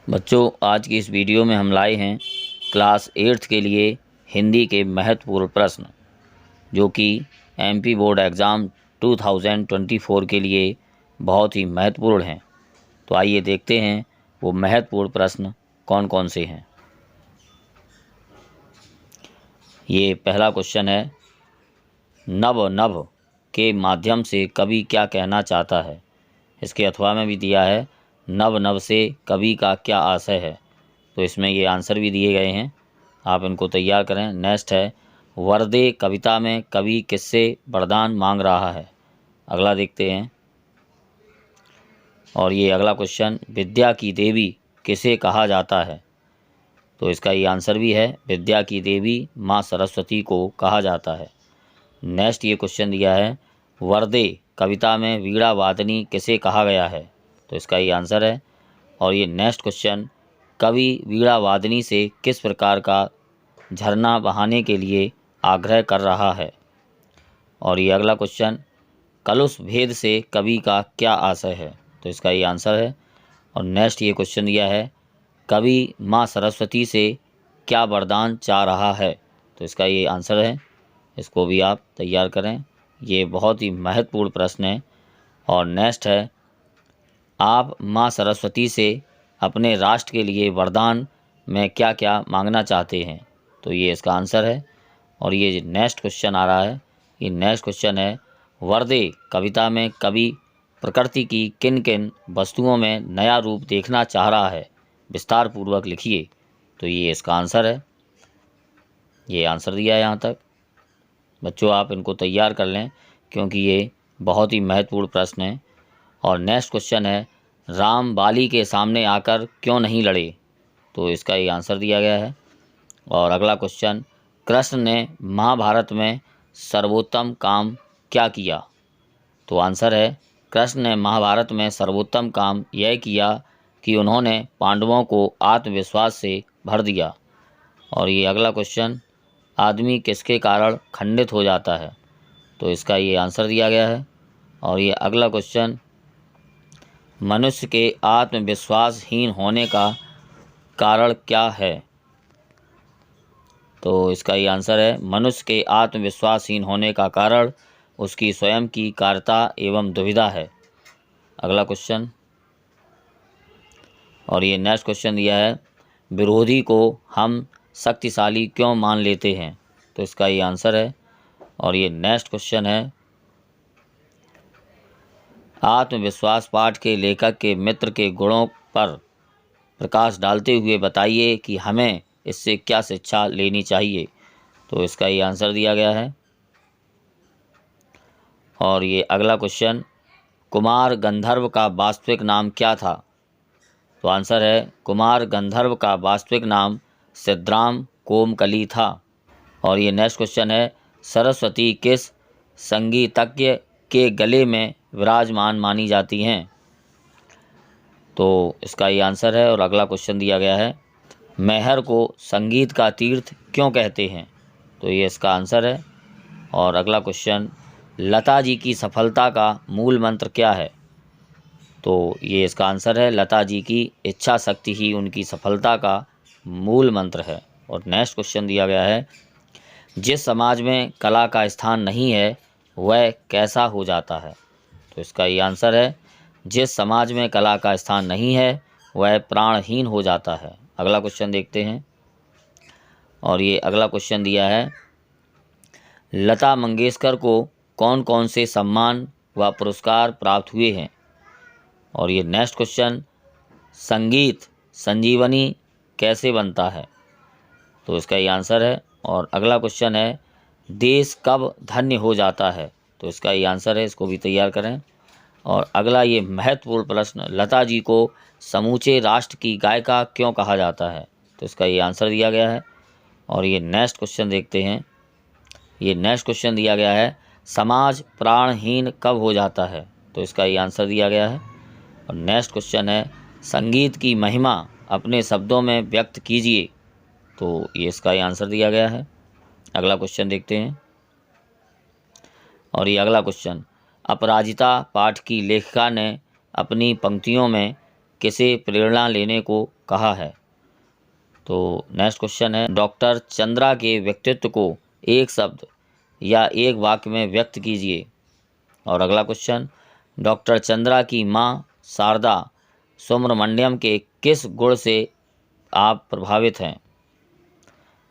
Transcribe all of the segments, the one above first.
बच्चों, आज की इस वीडियो में हम लाए हैं क्लास 8th के लिए हिंदी के महत्वपूर्ण प्रश्न, जो कि एमपी बोर्ड एग्ज़ाम 2024 के लिए बहुत ही महत्वपूर्ण हैं। तो आइए देखते हैं वो महत्वपूर्ण प्रश्न कौन कौन से हैं। ये पहला क्वेश्चन है, नभ नभ के माध्यम से कवि क्या कहना चाहता है। इसके अथवा में भी दिया है, नभ नभ से कवि का क्या आशय है। तो इसमें ये आंसर भी दिए गए हैं, आप इनको तैयार करें। नेक्स्ट है, वरदे कविता में कवि किससे वरदान मांग रहा है। अगला देखते हैं। और ये अगला क्वेश्चन, विद्या की देवी किसे कहा जाता है। तो इसका ये आंसर भी है, विद्या की देवी माँ सरस्वती को कहा जाता है। नेक्स्ट ये क्वेश्चन दिया है, वरदे कविता में वीणा वादनी किसे कहा गया है। तो इसका ये आंसर है। और ये नेक्स्ट क्वेश्चन, कवि वीणा वादनी से किस प्रकार का झरना बहाने के लिए आग्रह कर रहा है। और ये अगला क्वेश्चन, कलुष भेद से कवि का क्या आशय है। तो इसका ये आंसर है। और नेक्स्ट ये क्वेश्चन दिया है, कवि माँ सरस्वती से क्या वरदान चाह रहा है। तो इसका ये आंसर है, इसको भी आप तैयार करें। ये बहुत ही महत्वपूर्ण प्रश्न है। और नेक्स्ट है, आप माँ सरस्वती से अपने राष्ट्र के लिए वरदान में क्या क्या मांगना चाहते हैं। तो ये इसका आंसर है। और ये नेक्स्ट क्वेश्चन आ रहा है, ये नेक्स्ट क्वेश्चन है, वरदे कविता में कवि प्रकृति की किन किन वस्तुओं में नया रूप देखना चाह रहा है, विस्तार पूर्वक लिखिए। तो ये इसका आंसर है। ये आंसर दिया है यहाँ तक। बच्चों, आप इनको तैयार कर लें, क्योंकि ये बहुत ही महत्वपूर्ण प्रश्न है। और नेक्स्ट क्वेश्चन है, राम बाली के सामने आकर क्यों नहीं लड़े। तो इसका ये आंसर दिया गया है। और अगला क्वेश्चन, कृष्ण ने महाभारत में सर्वोत्तम काम क्या किया। तो आंसर है, कृष्ण ने महाभारत में सर्वोत्तम काम यह किया कि उन्होंने पांडवों को आत्मविश्वास से भर दिया। और ये अगला क्वेश्चन, आदमी किसके कारण खंडित हो जाता है। तो इसका ये आंसर दिया गया है। और ये अगला क्वेश्चन, मनुष्य के आत्मविश्वासहीन होने का कारण क्या है। तो इसका ये आंसर है, मनुष्य के आत्मविश्वासहीन होने का कारण उसकी स्वयं की कायरता एवं दुविधा है। अगला क्वेश्चन। और ये नेक्स्ट क्वेश्चन दिया है, विरोधी को हम शक्तिशाली क्यों मान लेते हैं। तो इसका ये आंसर है। और ये नेक्स्ट क्वेश्चन है, आत्मविश्वास पाठ के लेखक के मित्र के गुणों पर प्रकाश डालते हुए बताइए कि हमें इससे क्या शिक्षा लेनी चाहिए। तो इसका ये आंसर दिया गया है। और ये अगला क्वेश्चन, कुमार गंधर्व का वास्तविक नाम क्या था। तो आंसर है, कुमार गंधर्व का वास्तविक नाम सिद्धराम कोमकली था। और ये नेक्स्ट क्वेश्चन है, सरस्वती किस संगीतज्ञ के गले में विराजमान मानी जाती हैं। तो इसका ये आंसर है। और अगला क्वेश्चन दिया गया है, मैहर को संगीत का तीर्थ क्यों कहते हैं। तो ये इसका आंसर है। और अगला क्वेश्चन, लता जी की सफलता का मूल मंत्र क्या है। तो ये इसका आंसर है, लता जी की इच्छा शक्ति ही उनकी सफलता का मूल मंत्र है। और नेक्स्ट क्वेश्चन दिया गया है, जिस समाज में कला का स्थान नहीं है वह कैसा हो जाता है। तो इसका ये आंसर है, जिस समाज में कला का स्थान नहीं है वह प्राणहीन हो जाता है। अगला क्वेश्चन देखते हैं। और ये अगला क्वेश्चन दिया है, लता मंगेशकर को कौन कौन से सम्मान व पुरस्कार प्राप्त हुए हैं। और ये नेक्स्ट क्वेश्चन, संगीत संजीवनी कैसे बनता है। तो इसका ये आंसर है। और अगला क्वेश्चन है, देश कब धन्य हो जाता है। तो इसका ये आंसर है, इसको भी तैयार करें। और अगला ये महत्वपूर्ण प्रश्न, लता जी को समूचे राष्ट्र की गायिका क्यों कहा जाता है। तो इसका ये आंसर दिया गया है। और ये नेक्स्ट क्वेश्चन देखते हैं। ये नेक्स्ट क्वेश्चन दिया गया है, समाज प्राणहीन कब हो जाता है। तो इसका ये आंसर दिया गया है। और नेक्स्ट क्वेश्चन है, संगीत की महिमा अपने शब्दों में व्यक्त कीजिए। तो ये इसका ये आंसर दिया गया है। अगला क्वेश्चन देखते हैं। और ये अगला क्वेश्चन, अपराजिता पाठ की लेखिका ने अपनी पंक्तियों में किसे प्रेरणा लेने को कहा है। तो नेक्स्ट क्वेश्चन है, डॉक्टर चंद्रा के व्यक्तित्व को एक शब्द या एक वाक्य में व्यक्त कीजिए। और अगला क्वेश्चन, डॉक्टर चंद्रा की माँ शारदा सुब्रमण्यम के किस गुण से आप प्रभावित हैं।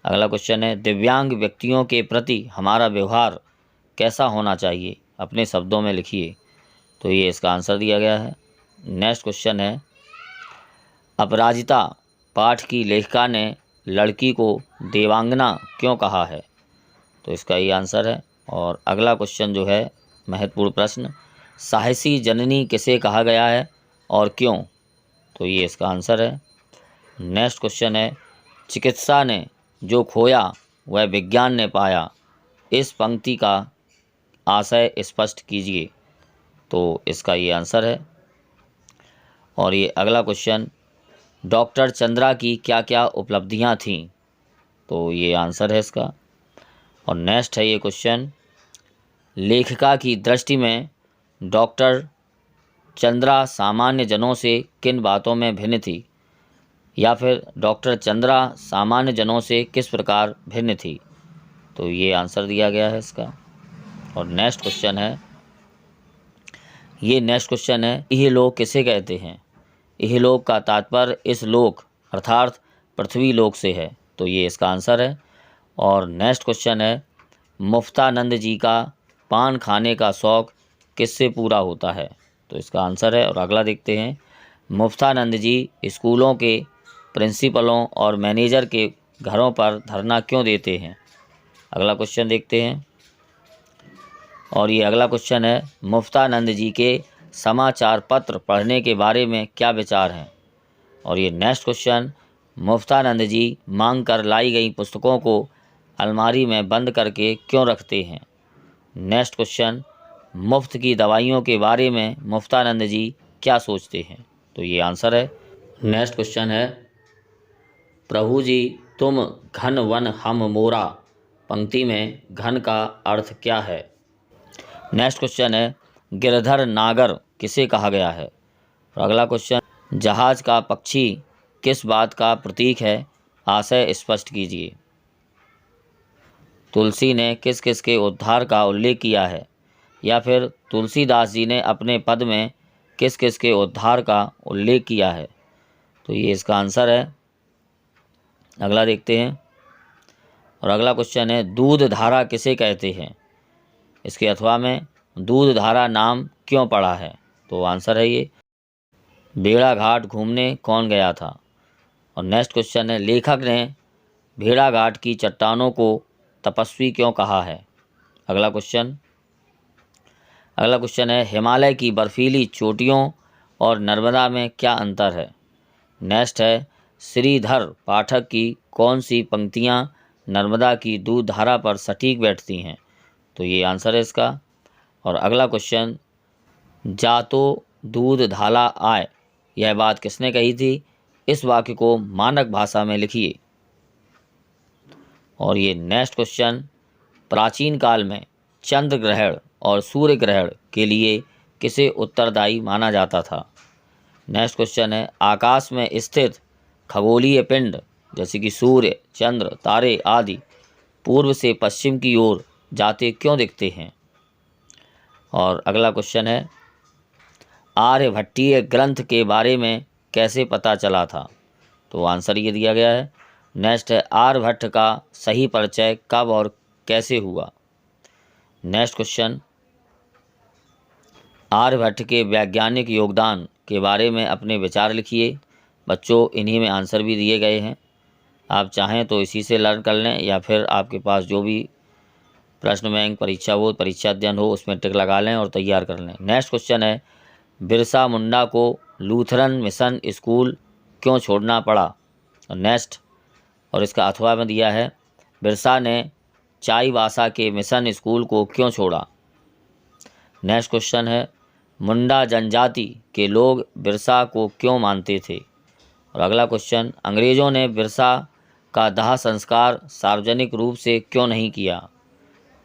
अगला क्वेश्चन है, दिव्यांग व्यक्तियों के प्रति हमारा व्यवहार कैसा होना चाहिए, अपने शब्दों में लिखिए। तो ये इसका आंसर दिया गया है। नेक्स्ट क्वेश्चन है, अपराजिता पाठ की लेखिका ने लड़की को देवांगना क्यों कहा है। तो इसका ये आंसर है। और अगला क्वेश्चन जो है महत्वपूर्ण प्रश्न, साहसी जननी किसे कहा गया है और क्यों। तो ये इसका आंसर है। नेक्स्ट क्वेश्चन है, चिकित्सा ने जो खोया वह विज्ञान ने पाया, इस पंक्ति का आशय स्पष्ट कीजिए। तो इसका ये आंसर है। और ये अगला क्वेश्चन, डॉक्टर चंद्रा की क्या क्या उपलब्धियां थीं। तो ये आंसर है इसका। और नेक्स्ट है ये क्वेश्चन, लेखिका की दृष्टि में डॉक्टर चंद्रा सामान्य जनों से किन बातों में भिन्न थी, या फिर डॉक्टर चंद्रा सामान्य जनों से किस प्रकार भिन्न थी। तो ये आंसर दिया गया है इसका। और नेक्स्ट क्वेश्चन है, इहलोक किसे कहते हैं। इहलोक का तात्पर्य इस लोक अर्थात पृथ्वी लोक से है। तो ये इसका आंसर है। और नेक्स्ट क्वेश्चन है, मुफ्तानंद जी का पान खाने का शौक़ किससे पूरा होता है। तो इसका आंसर है। और अगला देखते हैं, मुफ्तानंद जी स्कूलों के प्रिंसिपलों और मैनेजर के घरों पर धरना क्यों देते हैं। अगला क्वेश्चन देखते हैं। और ये अगला क्वेश्चन है, मुफ्तानंद जी के समाचार पत्र पढ़ने के बारे में क्या विचार हैं। और ये नेक्स्ट क्वेश्चन, मुफ्तानंद जी मांग कर लाई गई पुस्तकों को अलमारी में बंद करके क्यों रखते हैं। नेक्स्ट क्वेश्चन, मुफ्त की दवाइयों के बारे में मुफ्तानंद जी क्या सोचते हैं। तो ये आंसर है। नेक्स्ट क्वेश्चन है, प्रभु जी तुम घन वन हम मोरा पंक्ति में घन का अर्थ क्या है। नेक्स्ट क्वेश्चन है, गिरधर नागर किसे कहा गया है। और अगला क्वेश्चन, जहाज का पक्षी किस बात का प्रतीक है, आशय स्पष्ट कीजिए। तुलसी ने किस किस के उद्धार का उल्लेख किया है, या फिर तुलसीदास जी ने अपने पद में किस किस के उद्धार का उल्लेख किया है। तो ये इसका आंसर है। अगला देखते हैं। और अगला क्वेश्चन है, दूध धारा किसे कहते हैं, इसके अथवा में दूध धारा नाम क्यों पड़ा है। तो आंसर है ये, भेड़ा घाट घूमने कौन गया था। और नेक्स्ट क्वेश्चन है, लेखक ने भेड़ा घाट की चट्टानों को तपस्वी क्यों कहा है। अगला क्वेश्चन है, हिमालय की बर्फीली चोटियों और नर्मदा में क्या अंतर है। नेक्स्ट है, श्रीधर पाठक की कौन सी पंक्तियाँ नर्मदा की दूध धारा पर सटीक बैठती हैं। तो ये आंसर है इसका। और अगला क्वेश्चन, जातो दूध धाला आए, यह बात किसने कही थी, इस वाक्य को मानक भाषा में लिखिए। और ये नेक्स्ट क्वेश्चन, प्राचीन काल में चंद्र ग्रहण और सूर्य ग्रहण के लिए किसे उत्तरदायी माना जाता था। नेक्स्ट क्वेश्चन है, आकाश में स्थित खगोलीय पिंड जैसे कि सूर्य, चंद्र, तारे आदि पूर्व से पश्चिम की ओर जाते क्यों दिखते हैं। और अगला क्वेश्चन है, आर्यभट्टीय ग्रंथ के बारे में कैसे पता चला था। तो आंसर ये दिया गया है। नेक्स्ट है, आर्यभट्ट का सही परिचय कब और कैसे हुआ। नेक्स्ट क्वेश्चन, आर्यभट्ट के वैज्ञानिक योगदान के बारे में अपने विचार लिखिए। बच्चों इन्हीं में आंसर भी दिए गए हैं, आप चाहें तो इसी से लर्न कर लें, या फिर आपके पास जो भी प्रश्न बैंक परीक्षा बोर्ड परीक्षा अध्ययन हो उसमें टिक लगा लें और तैयार कर लें। नेक्स्ट क्वेश्चन है, बिरसा मुंडा को लूथरन मिशन स्कूल क्यों छोड़ना पड़ा। नेक्स्ट, और इसका अथवा में दिया है, बिरसा ने चाईबासा के मिशन स्कूल को क्यों छोड़ा। नेक्स्ट क्वेश्चन है, मुंडा जनजाति के लोग बिरसा को क्यों मानते थे। और अगला क्वेश्चन, अंग्रेज़ों ने बिरसा का दाह संस्कार सार्वजनिक रूप से क्यों नहीं किया।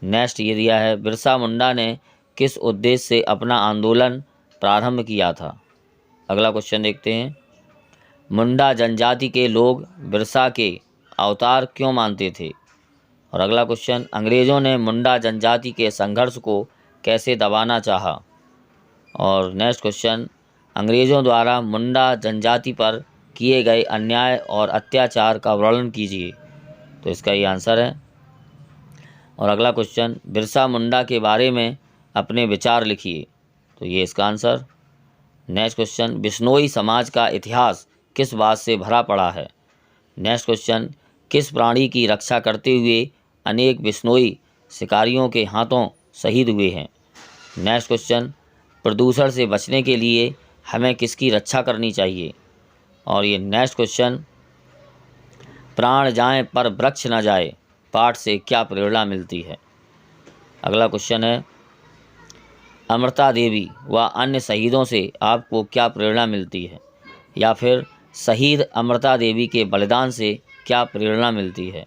नेक्स्ट ये दिया है, बिरसा मुंडा ने किस उद्देश्य से अपना आंदोलन प्रारंभ किया था। अगला क्वेश्चन देखते हैं। मुंडा जनजाति के लोग बिरसा के अवतार क्यों मानते थे? और अगला क्वेश्चन, अंग्रेज़ों ने मुंडा जनजाति के संघर्ष को कैसे दबाना चाहा? और नेक्स्ट क्वेश्चन, अंग्रेज़ों द्वारा मुंडा जनजाति पर किए गए अन्याय और अत्याचार का वर्णन कीजिए। तो इसका ये आंसर है। और अगला क्वेश्चन, बिरसा मुंडा के बारे में अपने विचार लिखिए। तो ये इसका आंसर। नेक्स्ट क्वेश्चन, बिश्नोई समाज का इतिहास किस बात से भरा पड़ा है? नेक्स्ट क्वेश्चन, किस प्राणी की रक्षा करते हुए अनेक बिश्नोई शिकारियों के हाथों शहीद हुए हैं? नेक्स्ट क्वेश्चन, प्रदूषण से बचने के लिए हमें किसकी रक्षा करनी चाहिए? और ये नेक्स्ट क्वेश्चन, प्राण जाएं पर वृक्ष न जाए पाठ से क्या प्रेरणा मिलती है? अगला क्वेश्चन है, अमृता देवी व अन्य शहीदों से आपको क्या प्रेरणा मिलती है? या फिर शहीद अमृता देवी के बलिदान से क्या प्रेरणा मिलती है?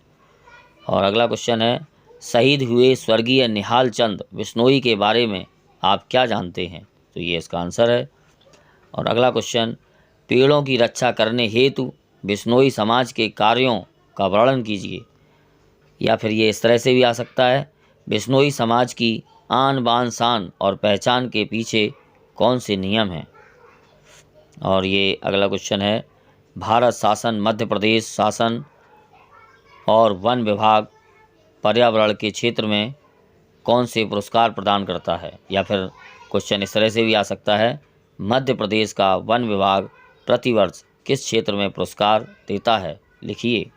और अगला क्वेश्चन है, शहीद हुए स्वर्गीय निहाल चंद बिश्नोई के बारे में आप क्या जानते हैं? तो ये इसका आंसर है। और अगला क्वेश्चन, पेड़ों की रक्षा करने हेतु बिश्नोई समाज के कार्यों का वर्णन कीजिए। या फिर ये इस तरह से भी आ सकता है, बिश्नोई समाज की आन बान शान और पहचान के पीछे कौन से नियम हैं? और ये अगला क्वेश्चन है, भारत शासन मध्य प्रदेश शासन और वन विभाग पर्यावरण के क्षेत्र में कौन से पुरस्कार प्रदान करता है? या फिर क्वेश्चन इस तरह से भी आ सकता है, मध्य प्रदेश का वन विभाग प्रतिवर्ष किस क्षेत्र में पुरस्कार देता है? लिखिए।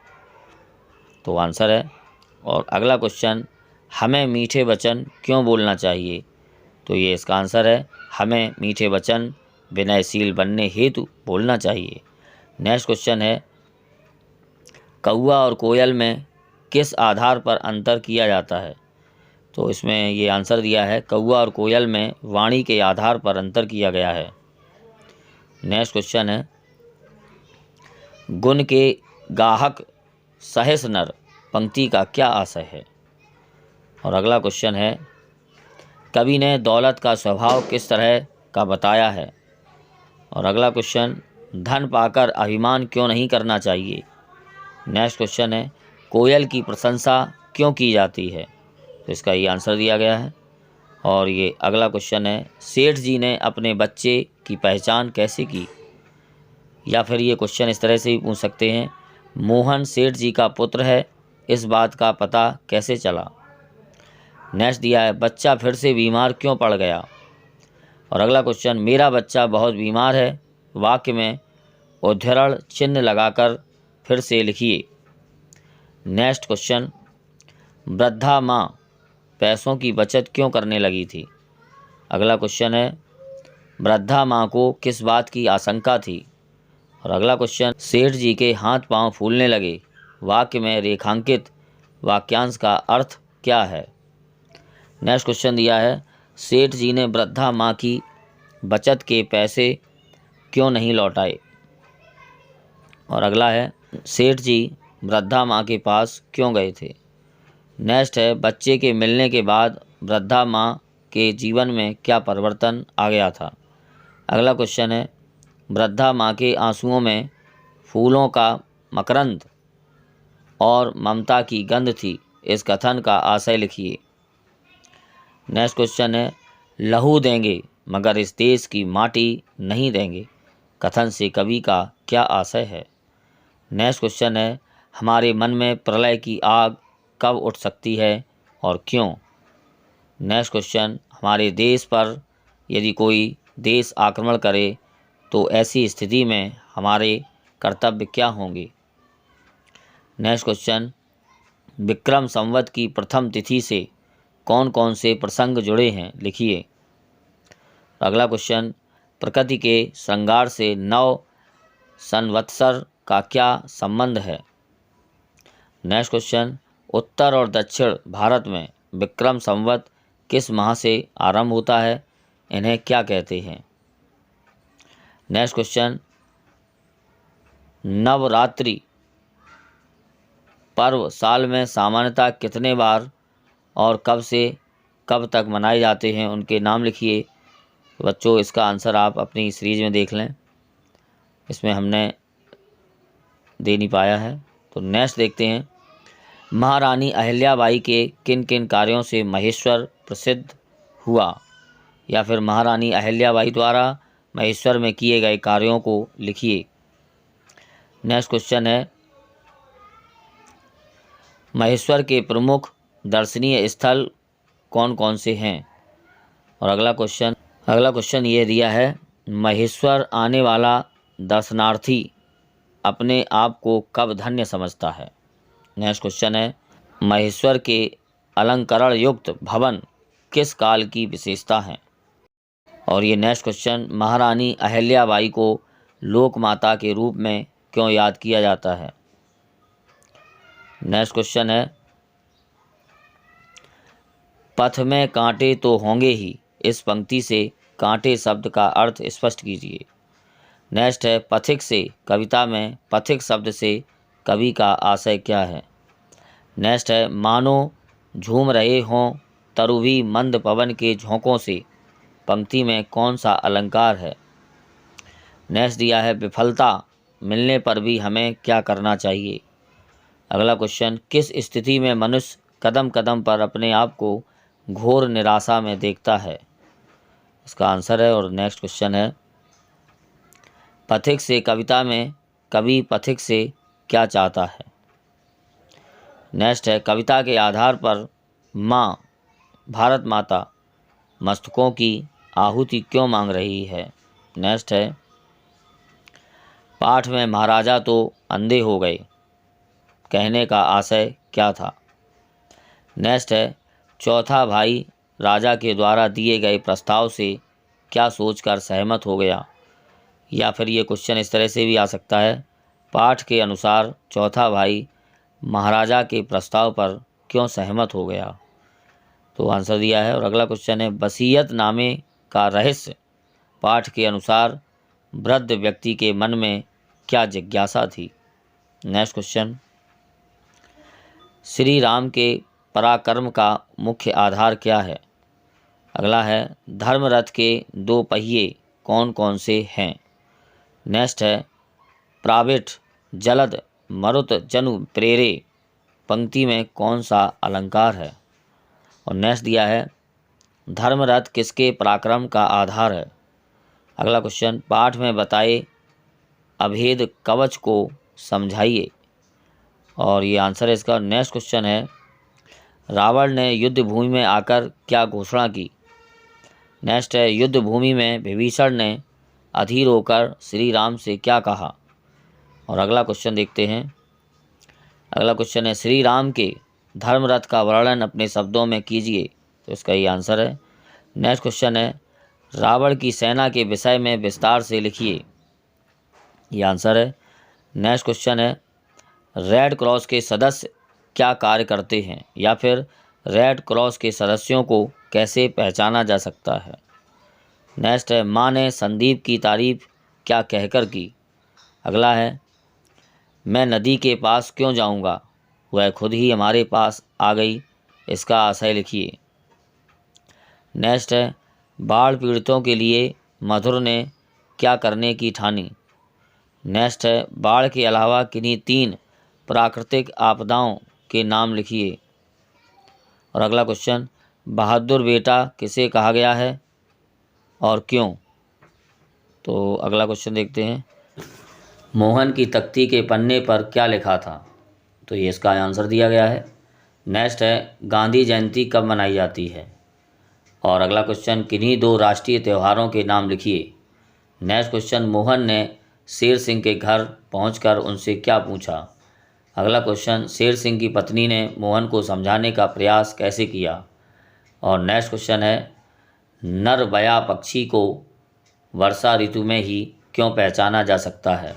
तो आंसर है। और अगला क्वेश्चन, हमें मीठे वचन क्यों बोलना चाहिए? तो ये इसका आंसर है, हमें मीठे वचन विनयशील बनने हेतु बोलना चाहिए। नेक्स्ट क्वेश्चन है, कौआ और कोयल में किस आधार पर अंतर किया जाता है? तो इसमें ये आंसर दिया है, कौआ और कोयल में वाणी के आधार पर अंतर किया गया है। नेक्स्ट क्वेश्चन है, गुण के गाहक सहस नर पंक्ति का क्या आशय है? और अगला क्वेश्चन है, कवि ने दौलत का स्वभाव किस तरह का बताया है? और अगला क्वेश्चन, धन पाकर अभिमान क्यों नहीं करना चाहिए? नेक्स्ट क्वेश्चन है, कोयल की प्रशंसा क्यों की जाती है? तो इसका ये आंसर दिया गया है। और ये अगला क्वेश्चन है, सेठ जी ने अपने बच्चे की पहचान कैसे की? या फिर ये क्वेश्चन इस तरह से भी पूछ सकते हैं, मोहन सेठ जी का पुत्र है, इस बात का पता कैसे चला? नेक्स्ट दिया है, बच्चा फिर से बीमार क्यों पड़ गया? और अगला क्वेश्चन, मेरा बच्चा बहुत बीमार है, वाक्य में उद्धरण चिन्ह लगाकर फिर से लिखिए। नेक्स्ट क्वेश्चन, वृद्धा माँ पैसों की बचत क्यों करने लगी थी? अगला क्वेश्चन है, वृद्धा माँ को किस बात की आशंका थी? और अगला क्वेश्चन, सेठ जी के हाथ पांव फूलने लगे, वाक्य में रेखांकित वाक्यांश का अर्थ क्या है? नेक्स्ट क्वेश्चन दिया है, सेठ जी ने वृद्धा माँ की बचत के पैसे क्यों नहीं लौटाए? और अगला है, सेठ जी वृद्धा माँ के पास क्यों गए थे? नेक्स्ट है, बच्चे के मिलने के बाद वृद्धा माँ के जीवन में क्या परिवर्तन आ गया था? अगला क्वेश्चन है, वृद्धा माँ के आंसुओं में फूलों का मकरंद और ममता की गंध थी, इस कथन का आशय लिखिए। नेक्स्ट क्वेश्चन है, लहू देंगे मगर इस देश की माटी नहीं देंगे, कथन से कवि का क्या आशय है? नेक्स्ट क्वेश्चन है, हमारे मन में प्रलय की आग कब उठ सकती है और क्यों? नेक्स्ट क्वेश्चन, हमारे देश पर यदि कोई देश आक्रमण करे तो ऐसी स्थिति में हमारे कर्तव्य क्या होंगे? नेक्स्ट क्वेश्चन, विक्रम संवत की प्रथम तिथि से कौन कौन से प्रसंग जुड़े हैं? लिखिए। अगला क्वेश्चन, प्रकृति के श्रृंगार से नव संवत्सर का क्या संबंध है? नेक्स्ट क्वेश्चन, उत्तर और दक्षिण भारत में विक्रम संवत किस माह से आरंभ होता है? इन्हें क्या कहते हैं? नेक्स्ट क्वेश्चन, नवरात्रि पर्व साल में सामान्यतः कितने बार और कब से कब तक मनाए जाते हैं? उनके नाम लिखिए। बच्चों, इसका आंसर आप अपनी सीरीज में देख लें। इसमें हमने दे नहीं पाया है। तो नेक्स्ट देखते हैं, महारानी अहिल्याबाई के किन किन कार्यों से महेश्वर प्रसिद्ध हुआ, या फिर महारानी अहिल्याबाई द्वारा महेश्वर में किए गए कार्यों को लिखिए। नेक्स्ट क्वेश्चन है, महेश्वर के प्रमुख दर्शनीय स्थल कौन कौन से हैं। और अगला क्वेश्चन ये दिया है, महेश्वर आने वाला दर्शनार्थी अपने आप को कब धन्य समझता है। नेक्स्ट क्वेश्चन है, महेश्वर के अलंकरण युक्त भवन किस काल की विशेषता है। और ये नेक्स्ट क्वेश्चन, महारानी अहिल्याबाई को लोक माता के रूप में क्यों याद किया जाता है। नेक्स्ट क्वेश्चन है, पथ में कांटे तो होंगे ही, इस पंक्ति से कांटे शब्द का अर्थ स्पष्ट कीजिए। नेक्स्ट है, पथिक से कविता में पथिक शब्द से कवि का आशय क्या है। नेक्स्ट है, मानो झूम रहे हों तरुवी मंद पवन के झोंकों से पंक्ति में कौन सा अलंकार है। नेक्स्ट दिया है, विफलता मिलने पर भी हमें क्या करना चाहिए। अगला क्वेश्चन, किस स्थिति में मनुष्य कदम कदम पर अपने आप को घोर निराशा में देखता है, इसका आंसर है। और नेक्स्ट क्वेश्चन है, पथिक से कविता में कवि पथिक से क्या चाहता है। नेक्स्ट है, कविता के आधार पर माँ भारत माता मस्तकों की आहुति क्यों मांग रही है। नेक्स्ट है, पाठ में महाराजा तो अंधे हो गए कहने का आशय क्या था। नेक्स्ट है, चौथा भाई राजा के द्वारा दिए गए प्रस्ताव से क्या सोचकर सहमत हो गया। या फिर ये क्वेश्चन इस तरह से भी आ सकता है, पाठ के अनुसार चौथा भाई महाराजा के प्रस्ताव पर क्यों सहमत हो गया। तो आंसर दिया है। और अगला क्वेश्चन है, वसीयत नामे का रहस्य पाठ के अनुसार वृद्ध व्यक्ति के मन में क्या जिज्ञासा थी। नेक्स्ट क्वेश्चन, श्री राम के पराक्रम का मुख्य आधार क्या है। अगला है, धर्मरथ के दो पहिए कौन कौन से हैं। नेक्स्ट है, प्राविट जलद मरुत जनु प्रेरे पंक्ति में कौन सा अलंकार है। और नेक्स्ट दिया है, धर्मरथ किसके पराक्रम का आधार है। अगला क्वेश्चन, पाठ में बताए अभेद कवच को समझाइए। और ये आंसर है इसका। नेक्स्ट क्वेश्चन है, रावण ने युद्ध भूमि में आकर क्या घोषणा की। नेक्स्ट है, युद्ध भूमि में विभीषण ने अधीर होकर श्री राम से क्या कहा। और अगला क्वेश्चन देखते हैं। अगला क्वेश्चन है, श्री राम के धर्मरथ का वर्णन अपने शब्दों में कीजिए। तो इसका ये आंसर है। नेक्स्ट क्वेश्चन है, रावण की सेना के विषय में विस्तार से लिखिए। ये आंसर है। नेक्स्ट क्वेश्चन है, रेड क्रॉस के सदस्य क्या कार्य करते हैं, या फिर रेड क्रॉस के सदस्यों को कैसे पहचाना जा सकता है। नेक्स्ट है, माँ ने संदीप की तारीफ क्या कहकर की। अगला है, मैं नदी के पास क्यों जाऊंगा, वह खुद ही हमारे पास आ गई, इसका आशय लिखिए। नेक्स्ट है, बाढ़ पीड़ितों के लिए मधुर ने क्या करने की ठानी। नेक्स्ट है, बाढ़ के अलावा किन्हीं 3 प्राकृतिक आपदाओं के नाम लिखिए। और अगला क्वेश्चन, बहादुर बेटा किसे कहा गया है और क्यों। तो अगला क्वेश्चन देखते हैं, मोहन की तख्ती के पन्ने पर क्या लिखा था। तो ये इसका आंसर दिया गया है। नेक्स्ट है, गांधी जयंती कब मनाई जाती है। और अगला क्वेश्चन, किन्हीं 2 राष्ट्रीय त्योहारों के नाम लिखिए। नेक्स्ट क्वेश्चन, मोहन ने शेर सिंह के घर पहुंचकर उनसे क्या पूछा। अगला क्वेश्चन, शेर सिंह की पत्नी ने मोहन को समझाने का प्रयास कैसे किया। और नेक्स्ट क्वेश्चन है, नरबया पक्षी को वर्षा ऋतु में ही क्यों पहचाना जा सकता है।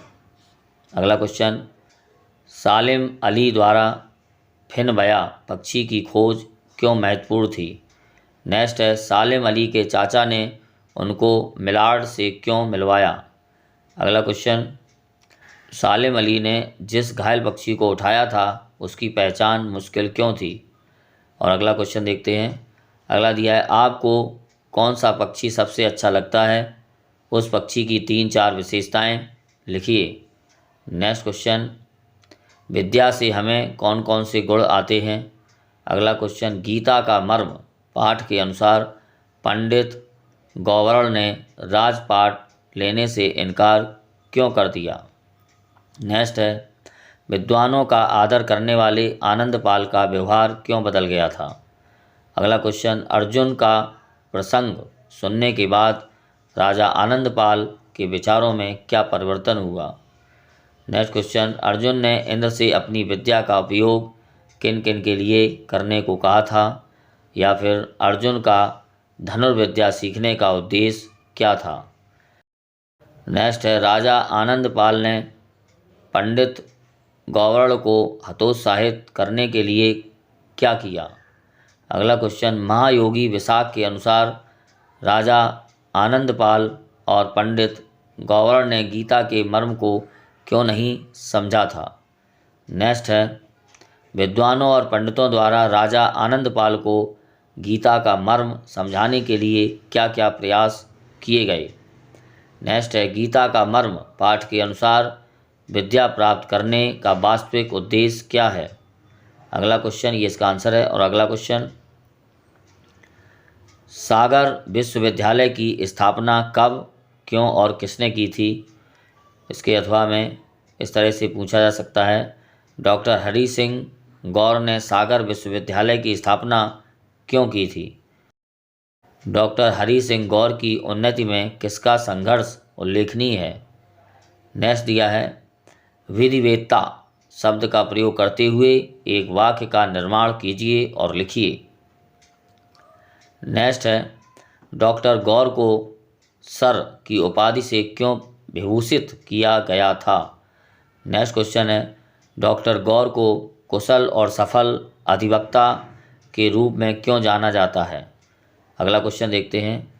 अगला क्वेश्चन, सालिम अली द्वारा फिनबया पक्षी की खोज क्यों महत्वपूर्ण थी। नेक्स्ट है, सालिम अली के चाचा ने उनको मिलाड से क्यों मिलवाया। अगला क्वेश्चन, सालिम अली ने जिस घायल पक्षी को उठाया था उसकी पहचान मुश्किल क्यों थी। और अगला क्वेश्चन देखते हैं। अगला दिया है, आपको कौन सा पक्षी सबसे अच्छा लगता है, उस पक्षी की 3-4 विशेषताएं लिखिए। नेक्स्ट क्वेश्चन, विद्या से हमें कौन कौन से गुण आते हैं। अगला क्वेश्चन, गीता का मर्म पाठ के अनुसार पंडित गौवर्ण ने राजपाट लेने से इनकार क्यों कर दिया। नेक्स्ट है, विद्वानों का आदर करने वाले आनंदपाल का व्यवहार क्यों बदल गया था। अगला क्वेश्चन, अर्जुन का प्रसंग सुनने के बाद राजा आनंदपाल के विचारों में क्या परिवर्तन हुआ। नेक्स्ट क्वेश्चन, अर्जुन ने इंद्र से अपनी विद्या का उपयोग किन किन के लिए करने को कहा था, या फिर अर्जुन का धनुर्विद्या सीखने का उद्देश्य क्या था। नेक्स्ट है, राजा आनंदपाल ने पंडित गौवर्ण को हतोत्साहित करने के लिए क्या किया। अगला क्वेश्चन, महायोगी विशाख के अनुसार राजा आनंदपाल और पंडित गौवर्ण ने गीता के मर्म को क्यों नहीं समझा था। नेक्स्ट है, विद्वानों और पंडितों द्वारा राजा आनंदपाल को गीता का मर्म समझाने के लिए क्या क्या प्रयास किए गए। नेक्स्ट है, गीता का मर्म पाठ के अनुसार विद्या प्राप्त करने का वास्तविक उद्देश्य क्या है। अगला क्वेश्चन, ये इसका आंसर है। और अगला क्वेश्चन, सागर विश्वविद्यालय की स्थापना कब, क्यों और किसने की थी। इसके अथवा में इस तरह से पूछा जा सकता है, डॉक्टर हरि सिंह गौर ने सागर विश्वविद्यालय की स्थापना क्यों की थी। डॉक्टर हरि सिंह गौर की उन्नति में किसका संघर्ष उल्लेखनीय है। नेक्स्ट दिया है, विधिवेत्ता शब्द का प्रयोग करते हुए एक वाक्य का निर्माण कीजिए और लिखिए। नेक्स्ट है, डॉक्टर गौर को सर की उपाधि से क्यों विभूषित किया गया था। नेक्स्ट क्वेश्चन है, डॉक्टर गौर को कुशल और सफल अधिवक्ता के रूप में क्यों जाना जाता है। अगला क्वेश्चन देखते हैं।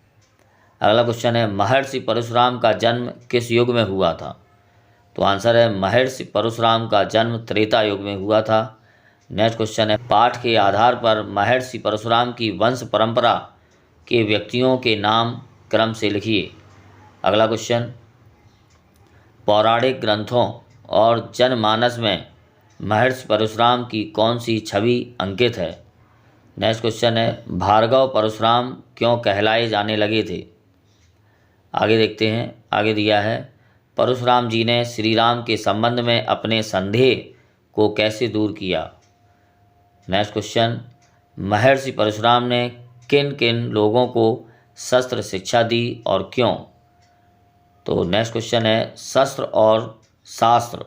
अगला क्वेश्चन है, महर्षि परशुराम का जन्म किस युग में हुआ था। तो आंसर है, महर्षि परशुराम का जन्म त्रेता युग में हुआ था। नेक्स्ट क्वेश्चन है, पाठ के आधार पर महर्षि परशुराम की वंश परंपरा के व्यक्तियों के नाम क्रम से लिखिए। अगला क्वेश्चन, पौराणिक ग्रंथों और जनमानस में महर्षि परशुराम की कौन सी छवि अंकित है। नेक्स्ट क्वेश्चन है, भार्गव परशुराम क्यों कहलाए जाने लगे थे। आगे देखते हैं। आगे दिया है, परशुराम जी ने श्री राम के संबंध में अपने संदेह को कैसे दूर किया। नेक्स्ट क्वेश्चन, महर्षि परशुराम ने किन किन लोगों को शस्त्र शिक्षा दी और क्यों। तो नेक्स्ट क्वेश्चन है, शस्त्र और शास्त्र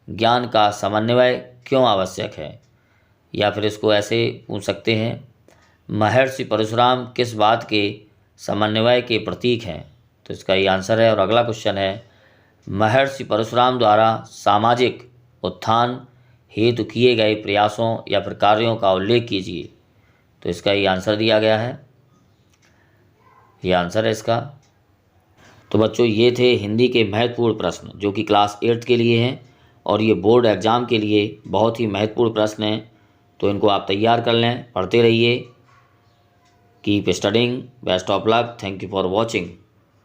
ज्ञान का समन्वय क्यों आवश्यक है। या फिर इसको ऐसे पूछ सकते हैं, महर्षि परशुराम किस बात के समन्वय के प्रतीक हैं। तो इसका ये आंसर है। और अगला क्वेश्चन है, महर्षि परशुराम द्वारा सामाजिक उत्थान हेतु किए गए प्रयासों या फिर कार्यों का उल्लेख कीजिए। तो इसका ये आंसर दिया गया है। ये आंसर है इसका। तो बच्चों, ये थे हिंदी के महत्वपूर्ण प्रश्न जो कि क्लास 8 के लिए हैं और ये बोर्ड एग्ज़ाम के लिए बहुत ही महत्वपूर्ण प्रश्न हैं। तो इनको आप तैयार कर लें, पढ़ते रहिए। Keep studying. Best of luck. Thank you for watching.